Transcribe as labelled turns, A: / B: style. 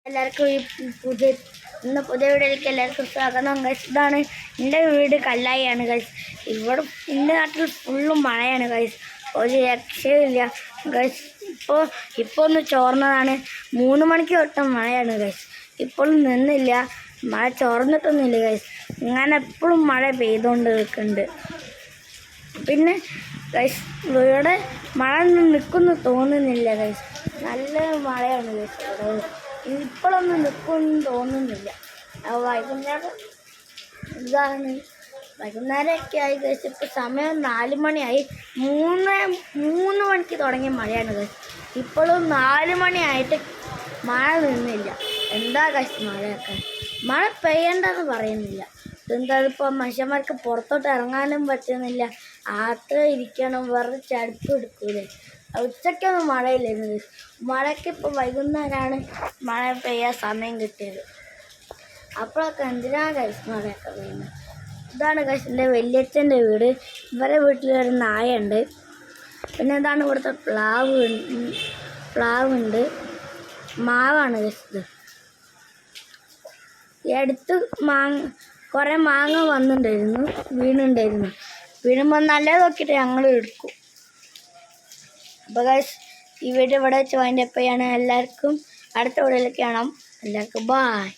A: എല്ലാവർക്കും ഇന്ന് പുതിയ വീഡിയോയിലേക്ക് എല്ലാവർക്കും സ്വാഗതം ഗൈസ്. ഇതാണ് എൻ്റെ വീട് കല്ലായിയാണ് ഗൈസ്. ഇവിടെ എൻ്റെ നാട്ടിൽ ഫുള്ളും മഴയാണ് ഗൈസ്, ഒരു രക്ഷയില്ല ഗൈസ്. ഇപ്പോൾ ഒന്ന് ചോർന്നതാണ്. 3 മണിക്ക് തൊട്ടും മഴയാണ് ഗൈസ്. ഇപ്പോഴും നിന്നില്ല, മഴ ചോർന്നിട്ടൊന്നുമില്ല ഗൈസ്. ഇങ്ങനെ എപ്പോഴും മഴ പെയ്തുകൊണ്ട് നിൽക്കുന്നുണ്ട്. പിന്നെ ഗൈസ് ഇവിടെ മഴ നിൽക്കുന്നു തോന്നുന്നില്ല ഗൈസ്, നല്ല മഴയാണ് ഗൈസ്. ഇവിടെ ഇപ്പോഴൊന്നും നിൽക്കുമെന്ന് തോന്നുന്നില്ല. വൈകുന്നേരം ഇതാണ്, വൈകുന്നേരമൊക്കെ ആയി ഗൈസ്. ഇപ്പോൾ സമയം 4 മണിയായി. 3 മണിക്ക് തുടങ്ങിയ മഴയാണ് ഗൈസ്. ഇപ്പോഴും 4 മണിയായിട്ട് മഴ നിന്നില്ല. എന്താ ഗൈസ് മഴയൊക്കെ, മഴ പെയ്യണ്ടെന്ന് പറയുന്നില്ല. എന്താ ഇപ്പോൾ മനുഷ്യന്മാർക്ക് പുറത്തോട്ട് ഇറങ്ങാനും പറ്റുന്നില്ല, ആട്ട് ഇരിക്കണം, വെറുതെ ചടുപ്പ് എടുക്കൂലേ. ഉച്ചയ്ക്കൊന്നും മഴയില്ലായിരുന്നു. മഴയ്ക്ക് ഇപ്പോൾ വൈകുന്നേരമാണ് മഴ പെയ്യാൻ സമയം കിട്ടിയത്. അപ്പോഴൊക്കെ എന്തിനാ ഗൈസ് മഴയൊക്കെ പെയ്യുന്നത്. ഇതാണ് ഗൈസ് എൻ്റെ വല്യച്ഛൻ്റെ വീട്. ഇവരെ വീട്ടിലൊരു നായുണ്ട്. പിന്നെ ഇതാണ് ഇവിടുത്തെ പ്ലാവുണ്ട്, മാവാണ് ഗൈസ് ഇത്. ഈ അടുത്ത് കുറേ മാങ്ങ വീണുണ്ടായിരുന്നു. വീഴുമ്പോൾ നല്ലത് നോക്കിയിട്ട് ഞങ്ങൾ എടുക്കും. അപ്പോൾ ഗൈസ് ഈ വീഡിയോ ഇവിടെ വെച്ച് വൈൻഡപ്പ് ചെയ്യാണ്. എല്ലാവർക്കും അടുത്ത വീഡിയോയിലേക്ക് കാണാം. എല്ലാവർക്കും ബായ്.